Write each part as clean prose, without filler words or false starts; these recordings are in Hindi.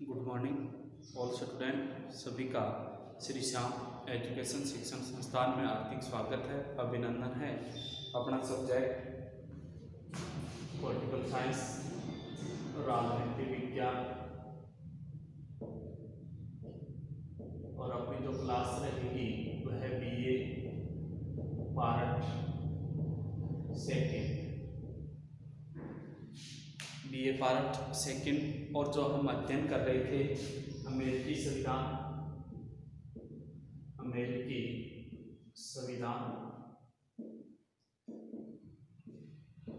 Good morning all student. सभी का श्री श्याम एजुकेशन शिक्षण संस्थान में हार्दिक स्वागत है, अभिनंदन है। अपना सब्जेक्ट पॉलिटिकल साइंस, राजनीति विज्ञान, और अपनी जो क्लास रहेगी वह BA part second, BA part second. और जो हम अध्ययन कर रहे थे अमेरिकी संविधान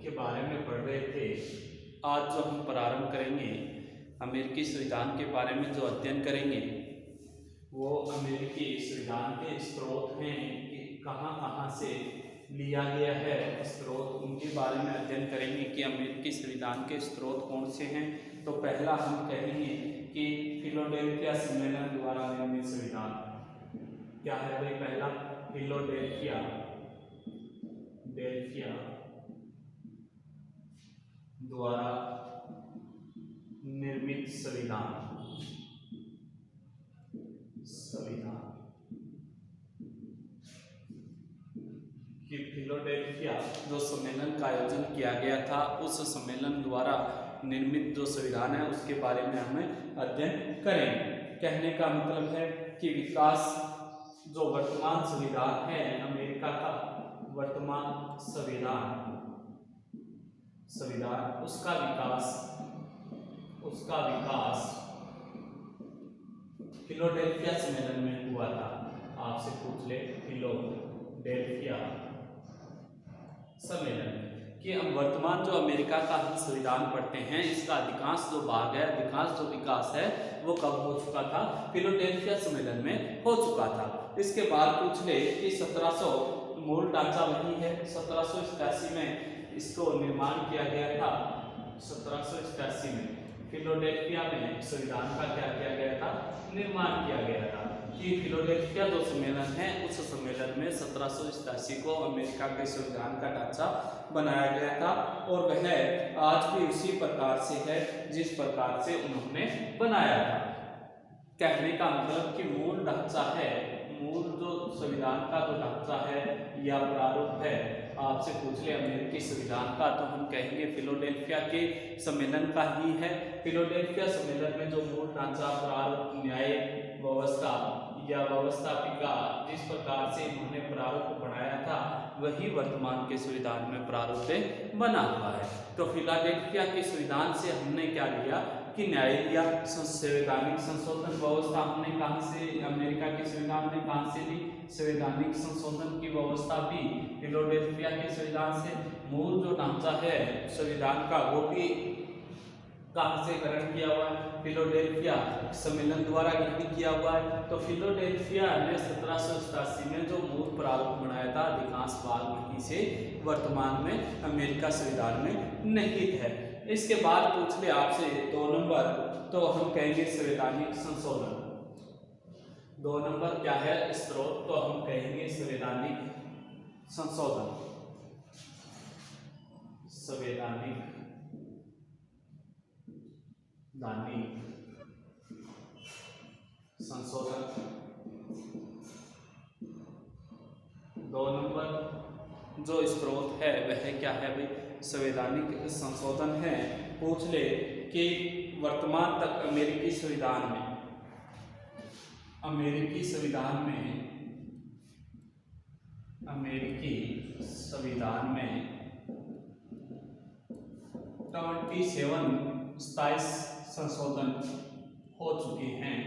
के बारे में पढ़ रहे थे। आज जो हम प्रारंभ करेंगे अमेरिकी संविधान के बारे में जो अध्ययन करेंगे वो अमेरिकी संविधान के स्रोत हैं कि कहाँ कहाँ से लिया गया है स्रोत, उनके बारे में अध्ययन करेंगे कि अमेरिकी संविधान के स्रोत कौन से हैं। तो पहला हम कहेंगे कि फिलाडेल्फिया सम्मेलन द्वारा निर्मित संविधान क्या है भाई। पहला फिलाडेल्फिया द्वारा निर्मित संविधान कि फिलाडेल्फिया जो सम्मेलन का आयोजन किया गया था, उस सम्मेलन द्वारा निर्मित जो संविधान है उसके बारे में हमें अध्ययन करेंगे। कहने का मतलब है कि विकास जो वर्तमान संविधान है अमेरिका का, वर्तमान संविधान उसका विकास फिलाडेल्फिया सम्मेलन में हुआ था। आपसे पूछ ले फिलाडेल्फिया सम्मेलन कि हम वर्तमान जो अमेरिका का हम संविधान पढ़ते हैं, इसका अधिकांश जो भाग है, अधिकांश जो विकास है वो कब हो चुका था? फिलाडेल्फिया सम्मेलन में हो चुका था। इसके बाद पूछ ले कि 1700 मूल ढांचा वही है, 1787 में इसको निर्माण किया गया था। 1787 में फिलाडेल्फिया में संविधान का क्या किया गया था? निर्माण किया गया था। कि फिलाडेल्फिया जो सम्मेलन है उस सम्मेलन में 1787 को अमेरिका के संविधान का ढांचा बनाया गया था, और वह आज भी उसी प्रकार से है जिस प्रकार से उन्होंने बनाया था। कहने का मतलब कि मूल ढांचा है, मूल जो संविधान का जो ढांचा है या प्रारूप है, आपसे पूछ ले अमेरिकी संविधान का, तो हम कहेंगे फिलाडेल्फिया के सम्मेलन का ही है। फिलाडेल्फिया सम्मेलन में जो मूल ढांचा, प्रारूप, न्याय व्यवस्था या व्यवस्थापिका जिस प्रकार से इन्होंने प्रारूप बनाया था वही वर्तमान के संविधान में प्रारूप बना हुआ है। तो फिलाडेल्फिया के संविधान से हमने क्या लिया कि न्याय लिया, संवैधानिक संशोधन व्यवस्था हमने कहाँ से, अमेरिका के संविधान ने कहाँ से ली? संवैधानिक संशोधन की व्यवस्था भी फिलाडेल्फिया के संविधान से। मूल जो ढांचा है संविधान का वो भी कहाँ से ग्रहण किया हुआ है? फिलाडेल्फिया सम्मेलन द्वारा ग्रहण किया हुआ है। तो फिलाडेल्फिया ने 1787 में जो मूल प्रारूप बनाया था, अधिकांश भाग वहीं से वर्तमान में अमेरिका संविधान में निहित है। इसके बाद पूछ ले आपसे 2 नंबर, तो हम कहेंगे संवैधानिक संशोधन। 2 नंबर क्या है स्रोत? तो हम कहेंगे संवैधानिक संशोधन, संवैधानिक संशोधन। 2 नंबर जो स्रोत है वह क्या है भाई? संवैधानिक संशोधन है। पूछ ले कि वर्तमान तक अमेरिकी संविधान में 27 संशोधन हो चुके हैं।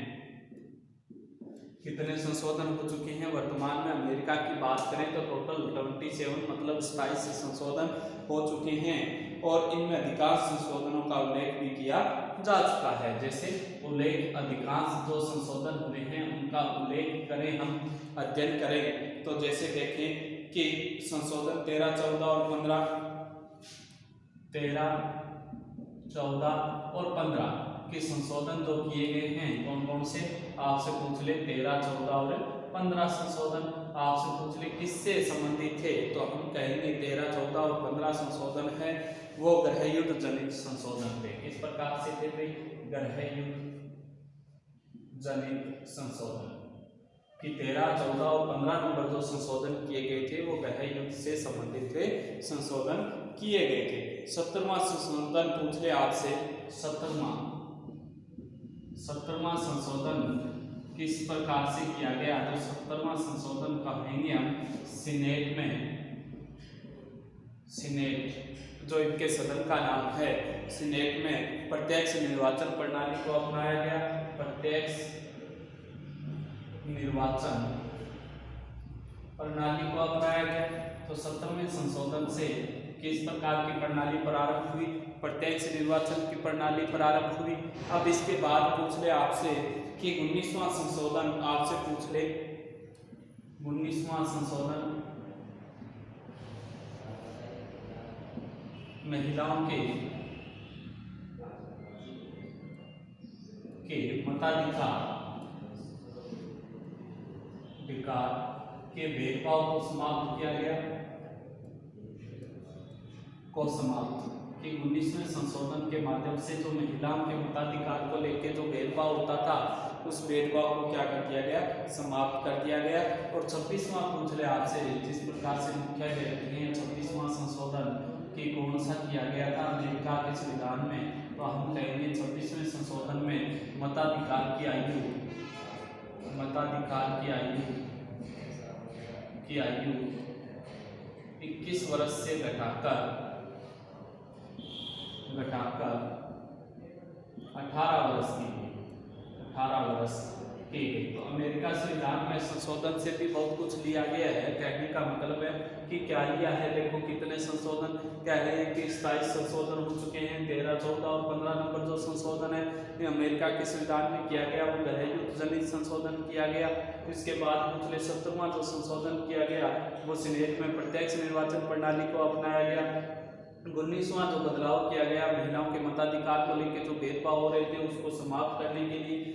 कितने संशोधन हो चुके हैं वर्तमान में? अमेरिका की बात करें तो टोटल 27 मतलब 27 संशोधन हो चुके हैं, और इनमें अधिकांश संशोधनों का उल्लेख भी किया जा चुका है। जैसे अधिकांश जो संशोधन हुए हैं उनका उल्लेख करें, हम अध्ययन करें तो जैसे देखें कि संशोधन 13, 14 और 15 के संशोधन जो किए गए हैं कौन कौन से? आपसे पूछ ले 13, 14 और 15 संशोधन। आपसे पूछ ले किससे संबंधित थे? तो हम कहेंगे 13, 14 और 15 संशोधन है वो गृह युद्ध जनित संशोधन थे। इस प्रकार से थे ग्रह युद्ध जनित संशोधन कि 13, 14 और 15 नंबर जो संशोधन किए गए थे वो गृह युद्ध से संबंधित थे, संशोधन किए गए थे। 17वां संशोधन पूछ ले आपसे, 17वां संशोधन किस प्रकार से किया गया? तो 17वां संशोधन कहेंगे हम सीनेट में, सीनेट जो इनके सदन का नाम है, सीनेट में प्रत्यक्ष निर्वाचन प्रणाली को अपनाया गया। प्रत्यक्ष निर्वाचन प्रणाली को अपनाया गया। तो 17वें संशोधन से किस प्रकार की प्रणाली प्रारंभ हुई? प्रत्यक्ष निर्वाचन की प्रणाली प्रारंभ हुई। अब इसके बाद पूछ ले आपसे कि 19वां संशोधन आपसे पूछ ले, 19वां संशोधन महिलाओं के मताधिकार के भेदभाव को समाप्त किया गया, को समाप्त कि 19वें संशोधन के माध्यम से जो महिलाओं के मताधिकार को लेकर जो भेदभाव होता था उस भेदभाव को क्या कर दिया गया? समाप्त कर दिया गया। और 26वां पूछ ले आपसे, जिस प्रकार से मुख्य लेखक हैं 26वां संशोधन कि कौन सा किया गया था अमेरिका के संविधान में? तो हम कहेंगे 26वें संशोधन में मताधिकार की आयु 21 वर्ष से घटाकर 18 वर्ष की गई। तो अमेरिका संविधान में संशोधन से भी बहुत कुछ लिया गया है। कहने का मतलब है कि क्या लिया है, देखो कितने संशोधन कह रहे हैं कि 27 संशोधन हो चुके हैं। 13, 14 और 15 नंबर जो संशोधन है ये अमेरिका के संविधान में किया गया, वो गृह युद्ध जनित संशोधन किया गया। इसके बाद पिछले 17वां जो संशोधन किया गया वो सीनेट में प्रत्यक्ष निर्वाचन प्रणाली को अपनाया गया। 19वां जो बदलाव किया गया महिलाओं के मताधिकार को लेकर जो भेदभाव हो रहे थे उसको समाप्त करने के लिए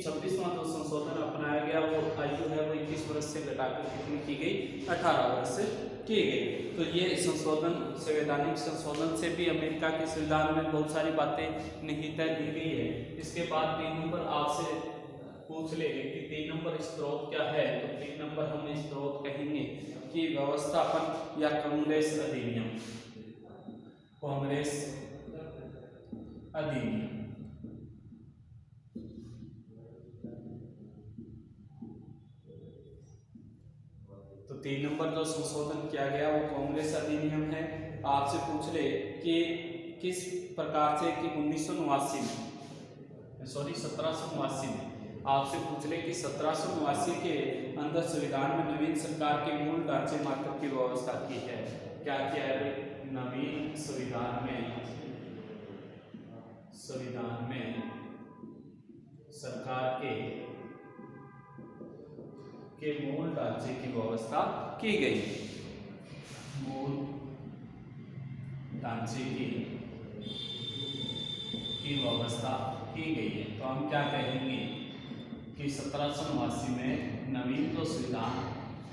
26वां जो संशोधन अपनाया गया वो आयु है वो 21 वर्ष से घटाकर कितनी की गई? 18 वर्ष से की गई। तो ये संशोधन संवैधानिक संशोधन से भी अमेरिका के संविधान में बहुत सारी बातें निहित दी गई है। इसके बाद 3 नंबर आपसे पूछ ले कि 3 नंबर स्त्रोत क्या है? तो 3 नंबर हम स्त्रोत कहेंगे कि व्यवस्थापन या कांग्रेस अधिनियम, कांग्रेस अधिनियम। तो 3 नंबर जो संशोधन किया गया वो कांग्रेस अधिनियम है। आपसे पूछ ले कि किस प्रकार से कि 1789 में आपसे पूछ ले कि 1789 के अंदर संविधान में नवीन सरकार के मूल ढांचे मात्र की व्यवस्था की है। क्या किया है? नवीन संविधान में सरकार के मूल ढांचे की व्यवस्था की गई, मूल ढांचे की व्यवस्था की गई है। तो हम क्या कहेंगे कि 1789 में नवीन जो संविधान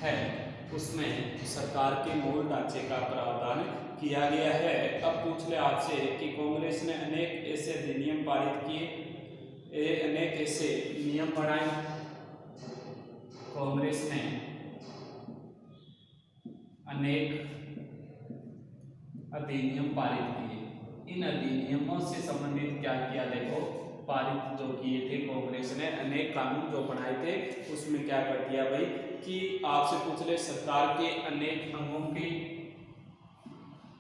है उसमें सरकार के मूल ढांचे का प्रावधान किया गया है। अब पूछ ले आपसे कि कांग्रेस ने अनेक ऐसे अधिनियम पारित किए, अनेक ऐसे नियम बनाए। कांग्रेस ने अनेक अधिनियम पारित किए। इन अधिनियमों से संबंधित क्या किया? देखो पारित जो किए थे कांग्रेस ने अनेक कानून जो बनाए थे उसमें क्या कर दिया भाई कि आपसे पूछ ले सरकार के अनेक अंगों की,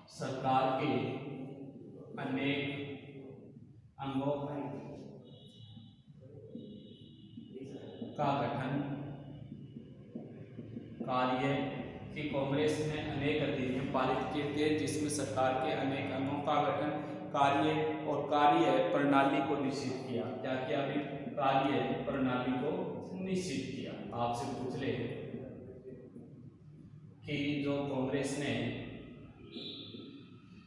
सरकार के अनेक अंगों का गठन कार्य कि कांग्रेस ने अनेक अधिनियम पारित किए थे जिसमें सरकार के अनेक अंगों का गठन, कार्य और कार्य प्रणाली को निश्चित किया। क्या किया? अभी कार्य प्रणाली को निश्चित किया। आपसे पूछ ले कि जो कांग्रेस ने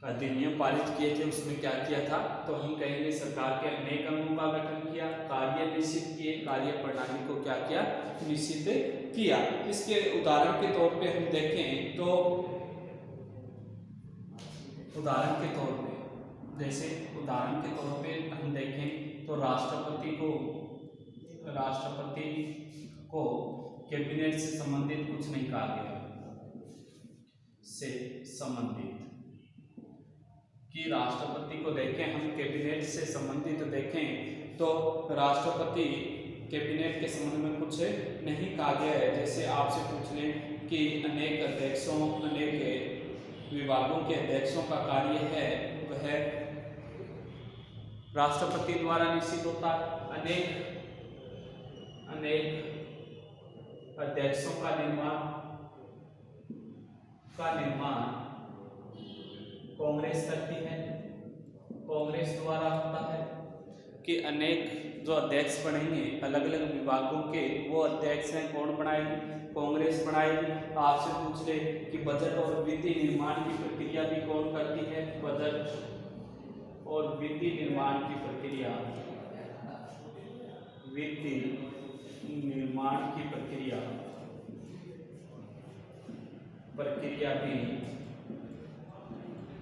अधिनियम पारित किए थे उसमें क्या किया था? तो हम कहेंगे सरकार के अनेक अंगों का गठन किया, कार्य निश्चित किए, कार्य प्रणाली को क्या किया? निश्चित किया। इसके उदाहरण के तौर पे हम देखें तो उदाहरण के तौर पे हम देखें तो राष्ट्रपति को राष्ट्रपति को कैबिनेट से संबंधित कुछ नहीं कहा गया, से संबंधित, कि राष्ट्रपति को देखें हम कैबिनेट से संबंधित देखें तो राष्ट्रपति कैबिनेट के संबंध में कुछ नहीं कहा गया है। जैसे आपसे पूछ लें कि अनेक अध्यक्षों, अनेक विभागों के अध्यक्षों का कार्य है वह राष्ट्रपति द्वारा निश्चित होता है। अनेक अध्यक्षों का निर्माण कांग्रेस करती है, कांग्रेस द्वारा होता है। कि अनेक जो अध्यक्ष बनेंगे अलग अलग विभागों के, वो अध्यक्ष हैं कौन बनाएगी, कांग्रेस बनाएगी। आपसे पूछ ले कि बजट और विधि निर्माण की प्रक्रिया भी कौन करती है, बजट और विधि निर्माण की प्रक्रिया, विधि निर्माण की प्रक्रिया भी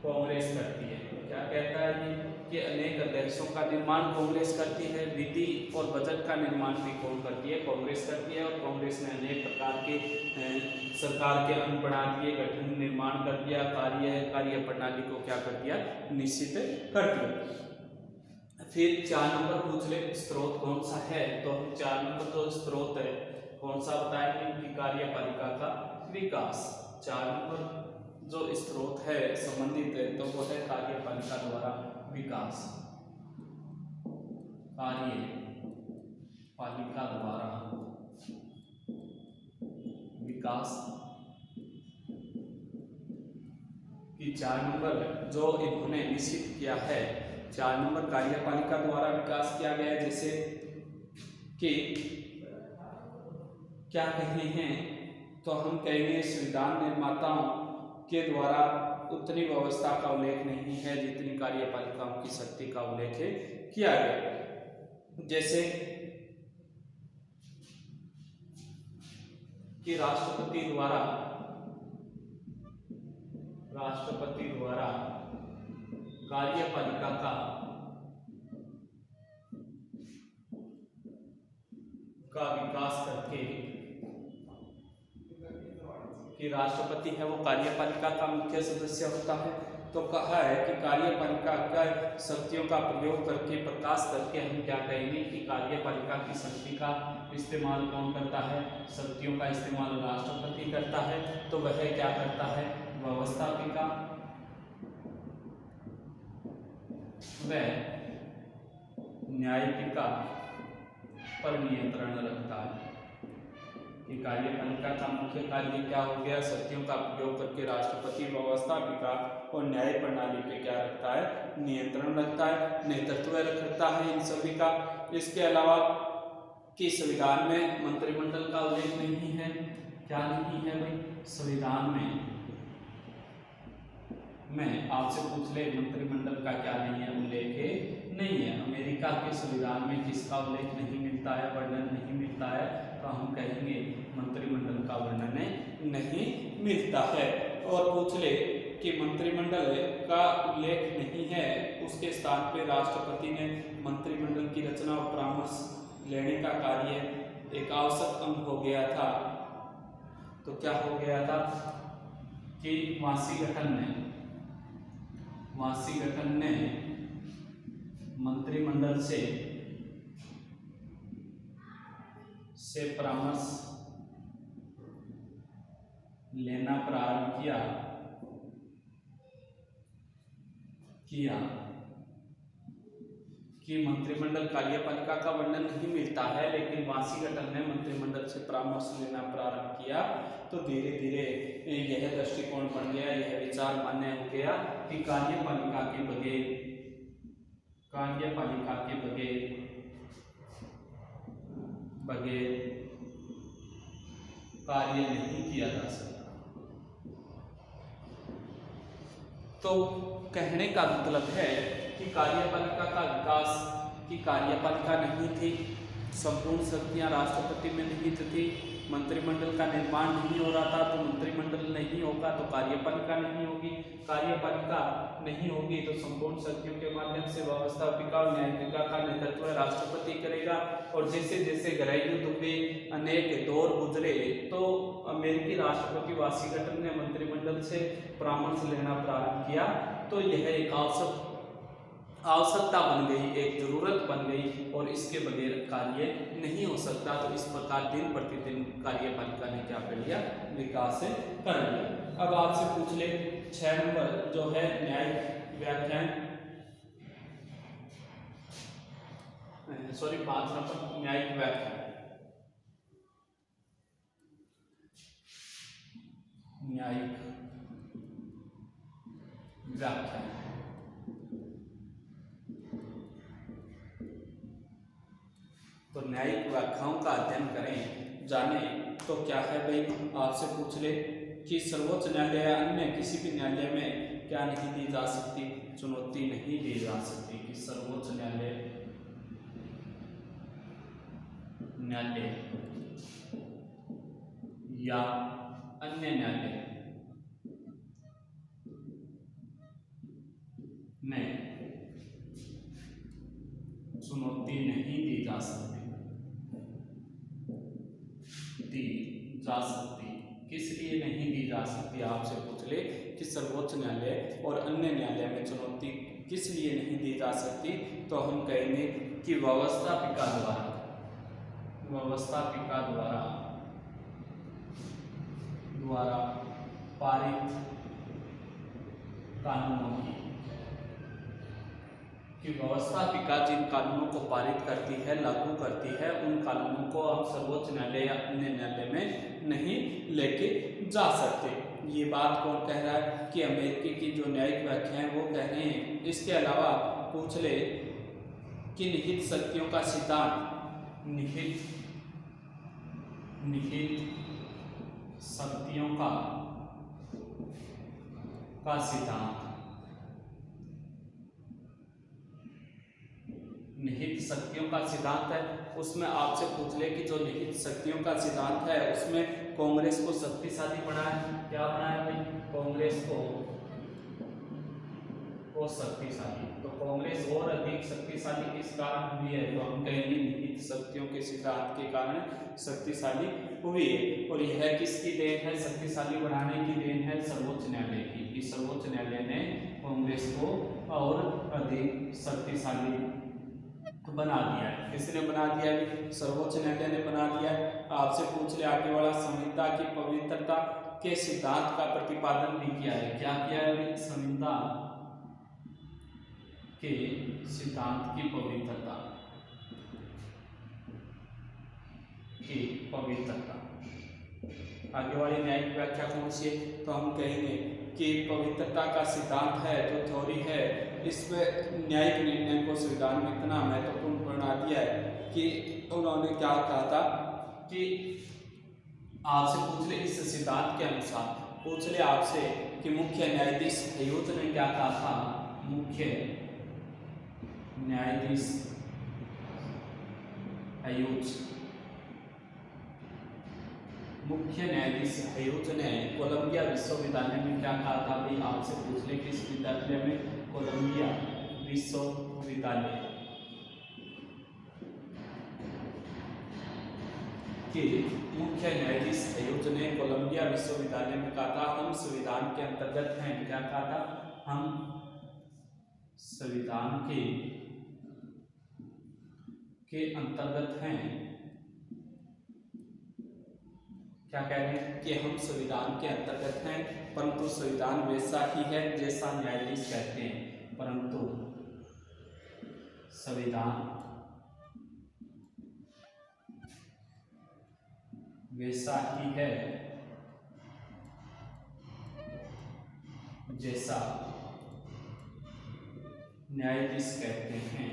कांग्रेस करती है। क्या कहता है ये कि अनेक अध्यक्षों का निर्माण कांग्रेस करती है, विधि और बजट का निर्माण भी कौन करती है, कांग्रेस करती है। और कांग्रेस ने अनेक प्रकार के सरकार के अंग बना दिए, गठन निर्माण कर दिया, कार्य प्रणाली को क्या कर दिया, निश्चित कर दिया। फिर 4 नंबर पूछ ले स्रोत कौन सा है, तो हम 4 नंबर तो स्रोत है कौन सा बताएंगे कि कार्यपालिका का विकास। 4 नंबर जो स्रोत है संबंधित है तो वो है कार्यपालिका द्वारा विकास, कार्यपालिका द्वारा विकास की 4 नंबर जो इन्होंने निश्चित किया है। 4 नंबर कार्यपालिका द्वारा विकास किया गया है। जैसे कि क्या कहे हैं तो हम कहेंगे संविधान निर्माताओं के द्वारा उतनी व्यवस्था का उल्लेख नहीं है जितनी कार्यपालिकाओं की शक्ति का उल्लेख किया गया। जैसे कि राष्ट्रपति द्वारा कार्यपालिका का विकास करके, कि राष्ट्रपति है वो कार्यपालिका का मुख्य सदस्य होता है। तो कहा है कि कार्यपालिका का शक्तियों का प्रयोग करके, प्रकाश करके हम क्या कहेंगे कि कार्यपालिका की शक्ति का इस्तेमाल कौन करता है, शक्तियों का इस्तेमाल राष्ट्रपति करता है। तो वह क्या करता है, व्यवस्थापिका व न्यायिका पर नियंत्रण रखता है। कि कार्यपालिका का मुख्य कार्य क्या हो गया, शक्तियों का प्रयोग करके राष्ट्रपति, व्यवस्थापिका और न्याय प्रणाली पे क्या रखता है, नियंत्रण रखता है, नेतृत्व रखता है इन सभी का। इसके अलावा कि संविधान में मंत्रिमंडल का उल्लेख नहीं है। क्या नहीं है भाई, संविधान में आपसे पूछ ले मंत्रिमंडल का क्या नहीं है, उल्लेख नहीं है। अमेरिका के संविधान में किसका उल्लेख नहीं मिलता है, वर्णन नहीं मिलता है, तो हम कहेंगे मंत्रिमंडल का वर्णन नहीं मिलता है। और पूछ ले कि मंत्रिमंडल का उल्लेख नहीं है, उसके स्थान पे राष्ट्रपति ने मंत्रिमंडल की रचना और परामर्श लेने का कार्य एक आवश्यक अंग हो गया था। तो क्या हो गया था कि वासी गठन ने मंत्रिमंडल से परामर्श लेना प्रारंभ किया कि मंत्रिमंडल कार्यपालिका का वर्णन नहीं मिलता है, लेकिन वासी गठन ने मंत्रिमंडल से परामर्श लेना प्रारंभ किया। तो धीरे धीरे यह दृष्टिकोण बन गया, यह विचार मान्य हो गया कि कार्यपालिका के बगैर कार्य नहीं किया जा सकता। तो कहने का मतलब है कि कार्यपालिका का विकास, की कार्यपालिका नहीं थी संपूर्ण शक्तियां राष्ट्रपति में निहित थी। मंत्रिमंडल का निर्माण नहीं हो रहा था, तो मंत्रिमंडल नहीं होगा तो कार्यपालिका नहीं होगी, कार्यपालिका नहीं होगी तो संपूर्ण शक्तियों के माध्यम से व्यवस्थापिका और न्यायिका का नेतृत्व राष्ट्रपति करेगा। और जैसे जैसे गृह युद्ध हुए, अनेक दौर गुजरे, तो अमेरिकी राष्ट्रपति वाशिंगटन ने मंत्रिमंडल से परामर्श लेना प्रारंभ किया। तो यह एक आवश्यकता बन गई, एक जरूरत बन गई और इसके बगैर कार्य नहीं हो सकता। तो इस प्रकार दिन प्रतिदिन कार्यपालिका ने क्या कर लिया, विकास कर लिया। अब आपसे पूछ ले 6 नंबर जो है न्यायिक व्याख्यान, सॉरी 5 नंबर न्यायिक व्याख्यान। न्यायिक व्याख्यान तो न्यायिक व्याख्याओं का अध्ययन करें, जाने तो क्या है भाई, आपसे पूछ ले कि सर्वोच्च न्यायालय या अन्य किसी भी न्यायालय में क्या नहीं दी जा सकती, चुनौती नहीं दी जा सकती। कि सर्वोच्च न्यायालय या अन्य न्यायालय में चुनौती नहीं दी जा सकती, किस लिए नहीं दी जा सकती, आपसे पूछ ले कि सर्वोच्च न्यायालय और अन्य न्यायालय में चुनौती किस लिए नहीं दी जा सकती, तो हम कहेंगे कि व्यवस्थापिका द्वारा पारित कानूनों की व्यवस्थापिका जिन कानूनों को पारित करती है, लागू करती है, उन कानूनों को हम सर्वोच्च न्यायालय या अन्य न्यायालय में नहीं लेके जा सकते। ये बात कौन कह रहा है कि अमेरिकी की जो न्यायिक व्याख्या है वो कह रहे हैं। इसके अलावा पूछ ले कि निहित शक्तियों का सिद्धांत, निहित शक्तियों का सिद्धांत, निहित शक्तियों का सिद्धांत है, उसमें आपसे पूछ ले कि जो निहित शक्तियों का सिद्धांत है उसमें कांग्रेस को शक्तिशाली बनाया, क्या बनाया भाई, कांग्रेस को शक्तिशाली। तो कांग्रेस और अधिक शक्तिशाली किस कारण हुई है, तो हम कहेंगे निहित शक्तियों के सिद्धांत के कारण शक्तिशाली हुई है। और यह किसकी देन है, शक्तिशाली बनाने की देन है सर्वोच्च न्यायालय की। सर्वोच्च न्यायालय ने कांग्रेस को और अधिक शक्तिशाली बना दिया है। किसने बना दिया है, सर्वोच्च न्यायालय ने बना दिया है। आपसे पूछ ले आगे वाला, संविधा की पवित्रता के सिद्धांत का प्रतिपादन भी किया है, क्या किया है, संविधा के सिद्धांत की पवित्रता आगे वाली न्यायिक व्याख्या कौन सी है, तो हम कहेंगे कि पवित्रता का सिद्धांत है, जो थ्योरी है, इसमें न्यायिक निर्णय को संविधान में इतना महत्वपूर्ण बना दिया है कि उन्होंने क्या कहा था कि आपसे पूछ ले इस सिद्धांत के अनुसार, पूछ ले आपसे कि मुख्य न्यायाधीश हयूज ने क्या कहा था, मुख्य न्यायाधीश हयूज ने कोलंबिया विश्वविद्यालय में क्या कहा था भाई, आपसे पूछ ले किस विद्यालय में, कोलंबिया विश्वविद्यालय के मुख्य न्यायाधीश हयूज ने कोलंबिया विश्वविद्यालय में कहा था, हम संविधान के अंतर्गत हैं, क्या कहा था, हम संविधान के अंतर्गत हैं, क्या कह रहे हैं कि हम संविधान के अंतर्गत हैं, परंतु संविधान वैसा ही है जैसा न्यायाधीश कहते हैं, परंतु संविधान वैसा ही है जैसा न्यायाधीश कहते हैं।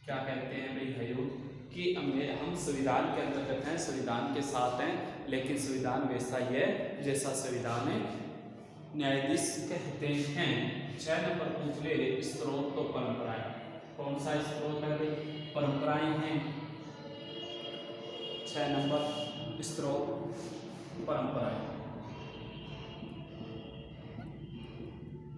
क्या कहते हैं भाई हयूज कि हम संविधान के अंतर्गत हैं, संविधान के साथ हैं, लेकिन संविधान वैसा ही है जैसा संविधान न्यायाधीश कहते हैं। 6 नंबर पूछ ले स्रोत तो परंपराएं। कौन सा स्रोत है भाई? परंपराएं हैं। 6 नंबर स्रोत परंपराएं।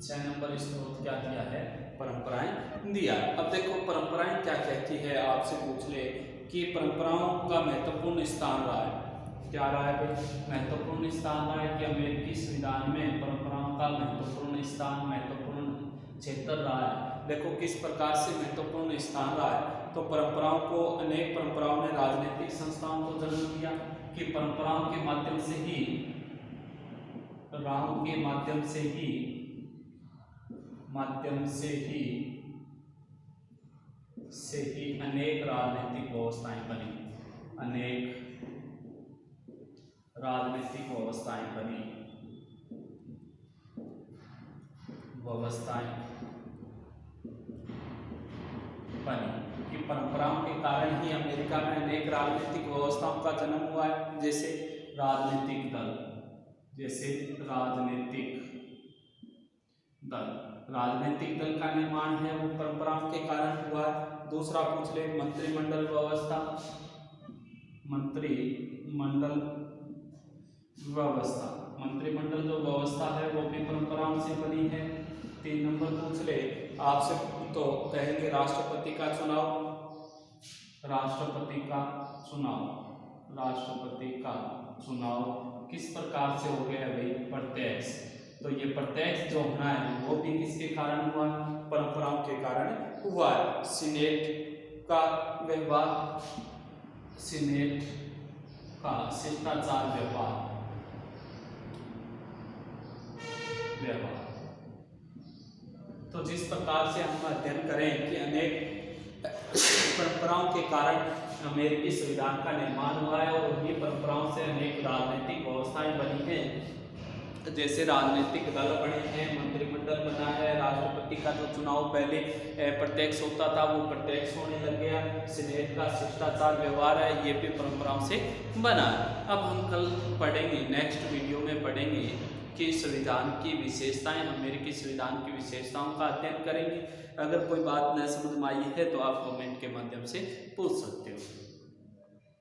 6 नंबर स्रोत क्या दिया है? परंपराएं दिया। अब देखो परंपराएं क्या कहती है, आपसे पूछ ले कि परंपराओं का महत्वपूर्ण स्थान रहा है। क्या रहा है भाई? महत्वपूर्ण स्थान रहा है कि अमेरिकी संविधान में परंपराओं का महत्वपूर्ण स्थान, महत्वपूर्ण क्षेत्र रहा है। देखो किस प्रकार से महत्वपूर्ण स्थान रहा है। तो परंपराओं को, अनेक परंपराओं ने राजनीतिक संस्थाओं को जन्म दिया कि परंपराओं के माध्यम से ही, राहों के माध्यम से ही अनेक राजनीतिक व्यवस्थाएं बनी, अनेक राजनीतिक व्यवस्थाएं बनी, कि परंपराओं के कारण ही अमेरिका में अनेक राजनीतिक व्यवस्थाओं का जन्म हुआ है। जैसे राजनीतिक दल, राजनीतिक दल का निर्माण है वो परंपराओं के कारण हुआ है। दूसरा पूछ ले मंत्रिमंडल व्यवस्था, मंत्रिमंडल जो व्यवस्था है वो भी परंपराओं से बनी है। 3 नंबर पूछ ले आपसे, तो कहेंगे राष्ट्रपति का चुनाव किस प्रकार से हो गया भाई? प्रत्यक्ष। तो ये प्रत्यक्ष जो होना है वो भी किसके कारण हुआ? परंपराओं के कारण हुआ है। सीनेट का व्यवहार, सीनेट का शिष्टाचार व्यवहार, तो जिस प्रकार से हम अध्ययन करें कि अनेक परंपराओं के कारण अमेरिकी संविधान का निर्माण हुआ है और उन्हीं परंपराओं से अनेक राजनीतिक व्यवस्थाएं बनी हैं। जैसे राजनीतिक दल बने हैं, मंत्रिमंडल बना है, राष्ट्रपति का जो चुनाव पहले प्रत्यक्ष होता था वो प्रत्यक्ष होने लग गया, सीनेट का शिष्टाचार व्यवहार है, ये भी परंपराओं से बना है। अब हम कल पढ़ेंगे, नेक्स्ट वीडियो में पढ़ेंगे कि संविधान की विशेषताएं, अमेरिकी संविधान की विशेषताओं का अध्ययन करेंगे। अगर कोई बात न समझ में आई है तो आप कमेंट के माध्यम से पूछ सकते हो।